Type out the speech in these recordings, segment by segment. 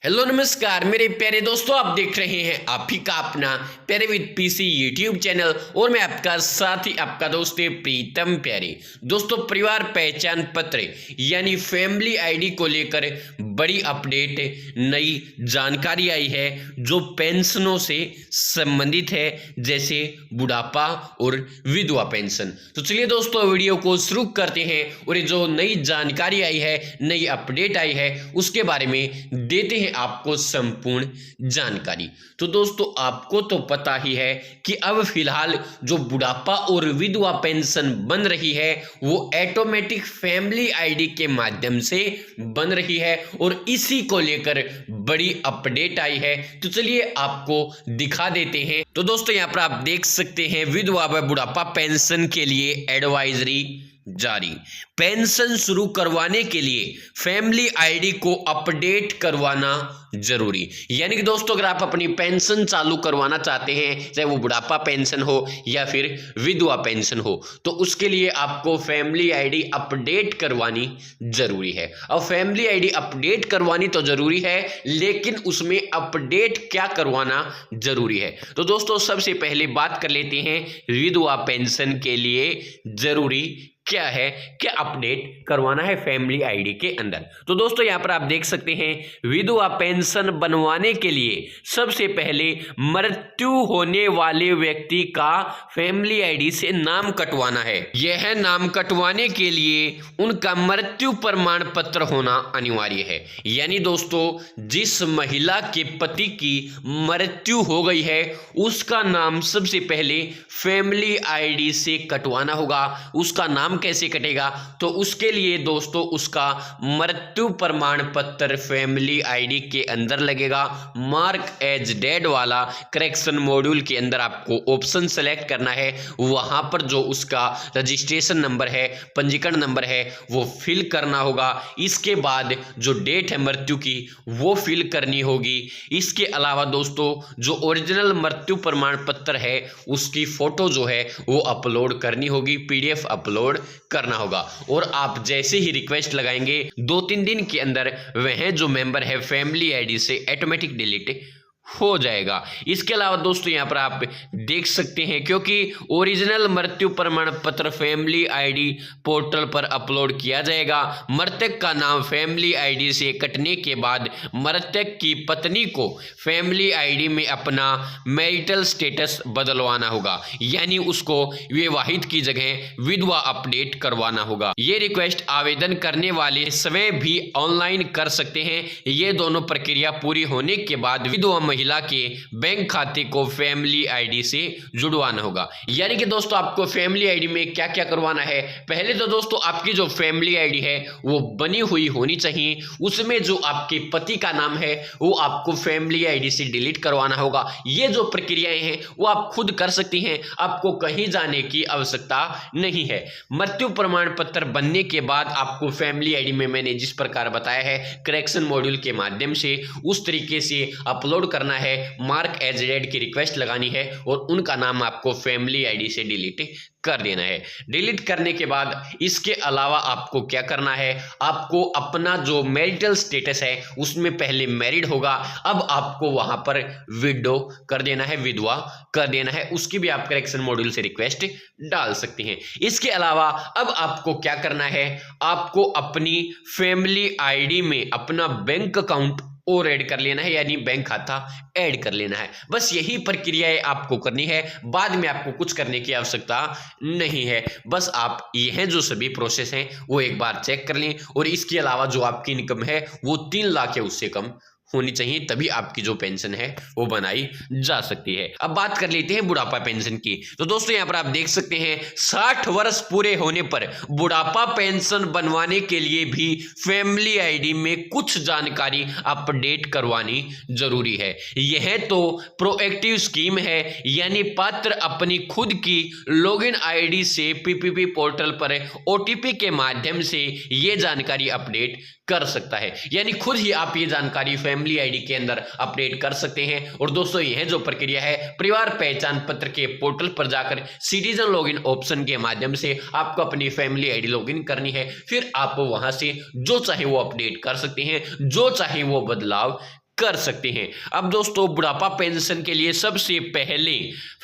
Hello नमस्कार मेरे प्यारे दोस्तों, आप देख रहे हैं आप ही का अपना प्यारे विद पीसी यूट्यूब चैनल और मैं आपका साथ ही आपका दोस्त प्रीतम प्यारे। दोस्तों, परिवार पहचान पत्र यानी फैमिली आईडी को लेकर बड़ी अपडेट नई जानकारी आई है जो पेंशनों से संबंधित है, जैसे बुढ़ापा और विधवा पेंशन। तो चलिए दोस्तों, वीडियो को शुरू करते हैं और ये जो नई जानकारी आई है, नई अपडेट आई है, उसके बारे में देते हैं आपको संपूर्ण जानकारी। तो दोस्तों, आपको तो पता ही है कि अब फिलहाल जो बुढ़ापा और विधवा पेंशन बन रही है वो ऑटोमेटिक फैमिली आईडी के माध्यम से बन रही है और इसी को लेकर बड़ी अपडेट आई है। तो चलिए आपको दिखा देते हैं। तो दोस्तों, यहाँ पर आप देख सकते हैं विधवा व बुढ़ापा पेंशन के लिए एडवाइजरी जारी। पेंशन शुरू करवाने के लिए फैमिली आईडी को अपडेट करवाना जरूरी। यानी कि दोस्तों, अगर आप अपनी पेंशन चालू करवाना चाहते हैं, चाहे वो बुढ़ापा पेंशन हो या फिर विधवा पेंशन हो, तो उसके लिए आपको फैमिली आईडी अपडेट करवानी जरूरी है। अब फैमिली आईडी अपडेट करवानी तो जरूरी है, लेकिन उसमें अपडेट क्या करवाना जरूरी है। तो दोस्तों, सबसे पहले बात कर लेते हैं विधवा पेंशन के लिए जरूरी क्या है, क्या अपडेट करवाना है फैमिली आईडी के अंदर। तो दोस्तों, यहां पर आप देख सकते हैं विधवा पेंशन बनवाने के लिए सबसे पहले मृत्यु होने वाले व्यक्ति का फैमिली आईडी से नाम कटवाना है। यह नाम कटवाने के लिए उनका मृत्यु प्रमाण पत्र होना अनिवार्य है। यानी दोस्तों, जिस महिला के पति की मृत्यु हो गई है उसका नाम सबसे पहले फैमिली आईडी से कटवाना होगा। उसका नाम कैसे कटेगा? तो उसके लिए दोस्तों उसका मृत्यु प्रमाण पत्र फैमिली आईडी के अंदर लगेगा। मार्क एज डेड वाला करेक्शन मॉड्यूल के अंदर आपको ऑप्शन सेलेक्ट करना है। वहां पर जो उसका रजिस्ट्रेशन नंबर है, पंजीकरण नंबर है, वो फिल करना होगा। इसके बाद जो डेट है मृत्यु की वो फिल करनी होगी। इसके अलावा दोस्तों, जो ओरिजिनल मृत्यु प्रमाण पत्र है उसकी फोटो जो है वो अपलोड करनी होगी, पीडीएफ अपलोड करना होगा। और आप जैसे ही रिक्वेस्ट लगाएंगे 2-3 दिन के अंदर वह जो मेंबर है फैमिली आईडी से ऑटोमेटिक डिलीट हो जाएगा। इसके अलावा दोस्तों, यहां पर आप देख सकते हैं क्योंकि ओरिजिनल मृत्यु प्रमाण पत्र फैमिली आईडी पोर्टल पर अपलोड किया जाएगा। मृतक का नाम फैमिली आईडी से कटने के बाद मृतक की पत्नी को फैमिली आईडी में अपना मैरिटल स्टेटस बदलवाना होगा, यानी उसको विवाहित की जगह विधवा अपडेट करवाना होगा। ये रिक्वेस्ट आवेदन करने वाले स्वयं भी ऑनलाइन कर सकते हैं। ये दोनों प्रक्रिया पूरी होने के बाद विधवा महिला के बैंक खाते को फैमिली आईडी से जुड़वाना होगा। यानी कि दोस्तों, आपको फैमिली आईडी में क्या क्या करवाना है? पहले तो दोस्तों, आपकी जो फैमिली आईडी है वो बनी हुई होनी चाहिए। उसमें जो आपके पति का नाम है वो आपको फैमिली आईडी से डिलीट करवाना होगा। ये जो प्रक्रियाएं हैं वो आप खुद कर सकती हैं, आपको कहीं जाने की आवश्यकता नहीं है। मृत्यु प्रमाण पत्र बनने के बाद आपको फैमिली आईडी में मैंने जिस प्रकार बताया है करेक्शन मॉड्यूल के माध्यम से उस तरीके से अपलोड करना है। मार्क एज डेड की रिक्वेस्ट लगानी है और उनका नाम आपको फैमिली आईडी से डिलीट कर देना है। डिलीट करने के बाद इसके अलावा आपको क्या करना है? आपको अपना जो मैरिटल स्टेटस है उसमें पहले मैरिड होगा, अब आपको वहां पर विडो कर देना है, विधवा कर देना है। उसकी भी आप करेक्शन मॉड्यूल से रिक्वेस्ट डाल सकते हैं। इसके अलावा अब आपको क्या करना है? आपको अपनी फैमिली आईडी में अपना बैंक अकाउंट और ऐड कर लेना है, यानी बैंक खाता ऐड कर लेना है। बस यही प्रक्रियाएं आपको करनी है, बाद में आपको कुछ करने की आवश्यकता नहीं है। बस आप यह जो सभी प्रोसेस हैं वो एक बार चेक कर लें। और इसके अलावा जो आपकी इनकम है वो 3 लाख या उससे कम होनी चाहिए, तभी आपकी जो पेंशन है वो बनाई जा सकती है। अब बात कर लेते हैं बुढ़ापा पेंशन की। तो दोस्तों, यहाँ पर आप देख सकते हैं 60 वर्ष पूरे होने पर बुढ़ापा पेंशन बनवाने के लिए भी फैमिली आईडी में कुछ जानकारी अपडेट करवानी जरूरी है। यह तो प्रोएक्टिव स्कीम है, यानी पात्र अपनी खुद की लॉगिन आईडी से पीपीपी पोर्टल पर ओटीपी के माध्यम से ये जानकारी अपडेट कर सकता है। यानी खुद ही आप ये जानकारी फैमिली आईडी के अंदर अपडेट कर सकते हैं। और दोस्तों, यह जो प्रक्रिया है परिवार पहचान पत्र के पोर्टल पर जाकर सिटीजन लॉगिन ऑप्शन के माध्यम से आपको अपनी फैमिली आईडी लॉगिन करनी है। फिर आप वहां से जो चाहे वो अपडेट कर सकते हैं, जो चाहे वो बदलाव कर सकते हैं। अब दोस्तों बुढ़ापा पेंशन के लिए सबसे पहले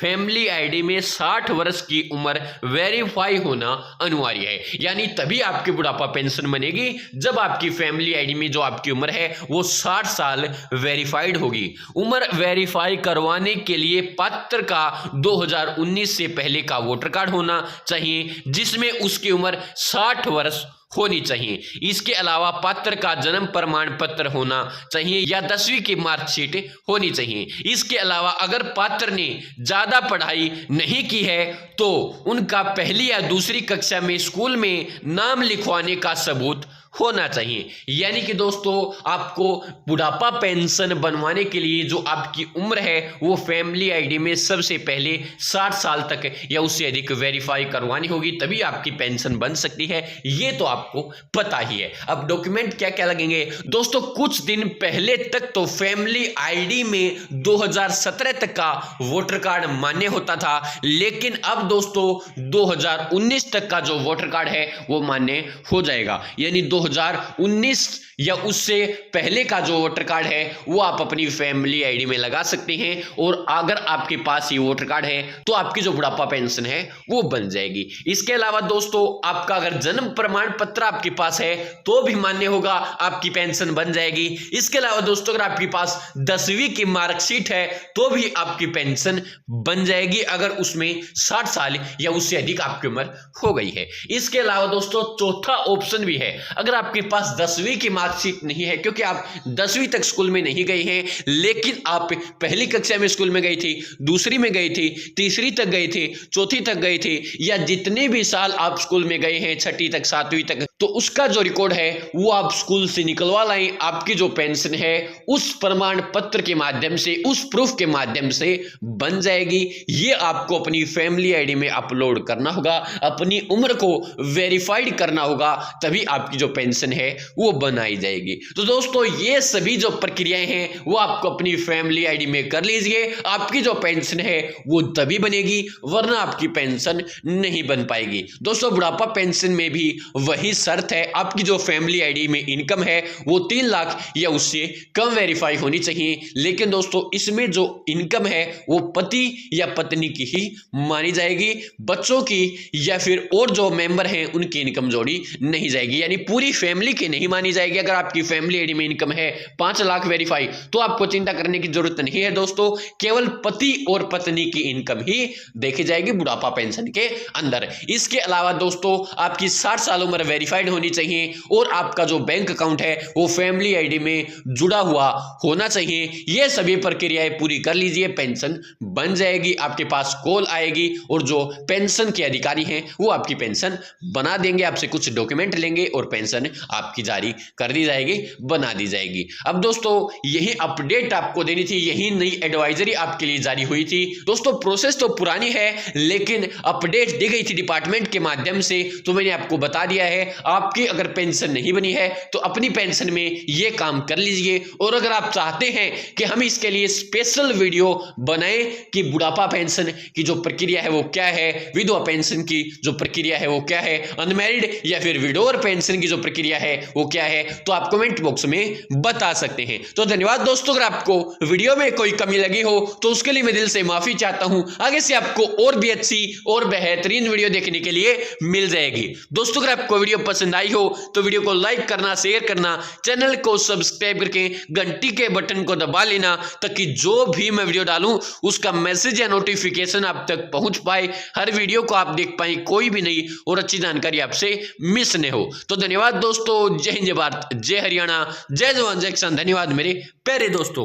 फैमिली आईडी में 60 वर्ष की उम्र वेरीफाई होना अनिवार्य है, यानी तभी आपकी बुढ़ापा पेंशन बनेगी जब आपकी फैमिली आईडी में जो आपकी उम्र है वो 60 साल वेरीफाइड होगी। उम्र वेरीफाई करवाने के लिए पात्र का 2019 से पहले का वोटर कार्ड होना चाहिए जिसमें उसकी उम्र 60 वर्ष होनी चाहिए। इसके अलावा पात्र का जन्म प्रमाण पत्र होना चाहिए या 10वीं की मार्कशीट होनी चाहिए। इसके अलावा अगर पात्र ने ज्यादा पढ़ाई नहीं की है तो उनका पहली या दूसरी कक्षा में स्कूल में नाम लिखवाने का सबूत होना चाहिए। यानी कि दोस्तों आपको बुढ़ापा पेंशन बनवाने के लिए जो आपकी उम्र है वो फैमिली आईडी में सबसे पहले 60 साल तक या उससे अधिक वेरीफाई करवानी होगी, तभी आपकी पेंशन बन सकती है। ये तो आपको पता ही है। अब डॉक्यूमेंट क्या क्या लगेंगे दोस्तों, कुछ दिन पहले तक तो फैमिली आईडी में 2017 तक का वोटर कार्ड मान्य होता था, लेकिन अब दोस्तों 2019 तक का जो वोटर कार्ड है वो मान्य हो जाएगा। यानी 2019 या उससे पहले का जो वोटर कार्ड है वो आप अपनी फैमिली आईडी में लगा सकते हैं, और अगर आपके पास ये वोटर कार्ड है तो आपकी जो बुढ़ापा पेंशन है वो बन जाएगी। इसके अलावा दोस्तों आपका अगर जन्म प्रमाण पत्र आपके पास है तो भी मान्य होगा, आपकी पेंशन बन जाएगी। इसके अलावा दोस्तों अगर आपके पास 10वीं की मार्कशीट है तो भी आपकी पेंशन बन जाएगी अगर उसमें 60 साल या उससे अधिक आपकी उम्र हो गई है। इसके अलावा दोस्तों चौथा ऑप्शन भी है, अगर आपके पास 10वीं की मार्कशीट नहीं है क्योंकि आप 10वीं तक स्कूल में नहीं गए हैं, लेकिन आप पहली कक्षा में स्कूल में गई थी, दूसरी में गई थी, तीसरी तक गए थे, चौथी तक गए थे, या जितने भी साल आप स्कूल में गए हैं 6ठी तक 7वीं तक, तो उसका जो रिकॉर्ड है वो आप स्कूल से निकलवा लाएं। आपकी जो पेंशन है उस प्रमाण पत्र के माध्यम से, उस प्रूफ के माध्यम से बन जाएगी। ये आपको अपनी फैमिली आईडी में अपलोड करना होगा, अपनी उम्र को वेरीफाइड करना होगा, तभी आपकी जो पेंशन है वो बनाई जाएगी। तो दोस्तों ये सभी जो प्रक्रियाएं हैं वो आपको अपनी फैमिली आईडी में कर लीजिए, आपकी जो पेंशन है वो तभी बनेगी, वरना आपकी पेंशन नहीं बन पाएगी। दोस्तों बुढ़ापा पेंशन में भी वही शर्त है, आपकी जो फैमिली आईडी में इनकम है वो 3 लाख या उससे कम वेरीफाई होनी चाहिए। लेकिन दोस्तों इसमें जो इनकम है वो पति या पत्नी की ही मानी जाएगी, बच्चों की या फिर और जो मेंबर हैं उनकी इनकम जोड़ी नहीं जाएगी, यानी पूरी फैमिली की नहीं मानी जाएगी। अगर आपकी फैमिली आईडी में इनकम है 5 लाख वेरीफाई तो आपको चिंता करने की जरूरत नहीं है दोस्तों, केवल पति और पत्नी की इनकम ही देखी जाएगी बुढ़ापा पेंशन के अंदर। इसके अलावा दोस्तों आपकी 60 साल उम्र वेरीफाइड होनी चाहिए और आपका जो बैंक अकाउंट है वो फैमिली आईडी में जुड़ा हुआ होना चाहिए। ये सभी प्रक्रियाएं पूरी कर लीजिए, पेंशन बन जाएगी, आपके पास कॉल आएगी और जो पेंशन के अधिकारी हैं वो आपकी पेंशन बना देंगे, आपसे कुछ डॉक्यूमेंट लेंगे और पेंशन आपकी जारी कर दी जाएगी, बना दी जाएगी। अब दोस्तों यही अपडेट आपको देनी थी, यही नई एडवाइजरी आपके लिए जारी हुई थी। दोस्तों प्रोसेस तो पुरानी है लेकिन अपडेट दी गई थी डिपार्टमेंट के माध्यम से, तो मैंने आपको बता दिया है। आपकी अगर पेंशन नहीं बनी है तो अपनी पेंशन में ये काम कर लीजिए, और अगर आप चाहते हैं कि हम इसके लिए स्पेशल वीडियो बनाएं कि बुढ़ापा पेंशन की जो प्रक्रिया है वो क्या है, विधवा पेंशन की जो प्रक्रिया है वो क्या है, अनमैरिड या फिर विडोवर पेंशन की जो प्रक्रिया है वो क्या है, तो आप कमेंट बॉक्स में बता सकते हैं। तो धन्यवाद दोस्तों, अगर आपको वीडियो में कोई कमी लगी हो तो उसके लिए मैं दिल से माफी चाहता हूं। आगे से आपको और भी अच्छी और बेहतरीन वीडियो देखने के लिए मिल जाएगी। दोस्तों अगर आपको वीडियो पसंद आई हो तो वीडियो को लाइक करना, शेयर करना, चैनल को सब्सक्राइब करके घंटी के बटन को दबा लेना, ताकि जो भी मैं वीडियो डालूं उसका मैसेज या नोटिफिकेशन आप तक पहुंच पाए, हर वीडियो को आप देख पाए, कोई भी नई और अच्छी जानकारी आपसे मिस न हो। तो धन्यवाद दोस्तों, जय हिंद, जय भारत, जय हरियाणा, जय जवान, जय किसान। धन्यवाद मेरे प्यारे दोस्तों।